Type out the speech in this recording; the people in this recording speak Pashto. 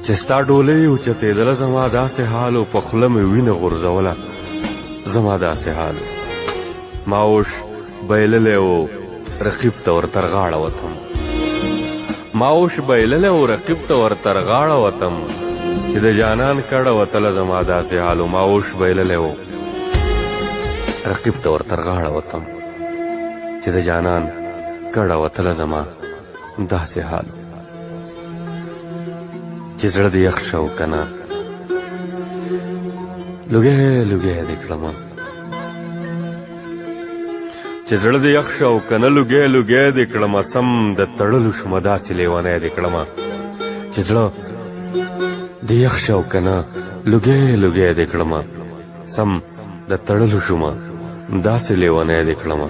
چې ستا ډولۍ اوچتېدله زما داسې حال و په خوله مې وینه غورځوله زما داسې حال ما اوش بایللی و رقیب ته ورتر غاړه وتم ما اوش بایللی و رقیب ته ورتر غاړه وتم چې د جانان کډه وتله زما داسې حال و ما اوش بایللی و رقیب ته ورتر غاړه وتم چې د جانان کډه وتله زما داسې حال چې زړه دې یخ شو که نه لوګی لوګی دې کړمه چې زړه دې یخ شو که نه لوګی لوګی دې کړمه سم د تړلو شومه داسې لیونی دې کړمه چې زړه دې یخ شو که نه لوګی لوګی دې کړمه سم د تړلو شومه داسې لیونی دې کړمه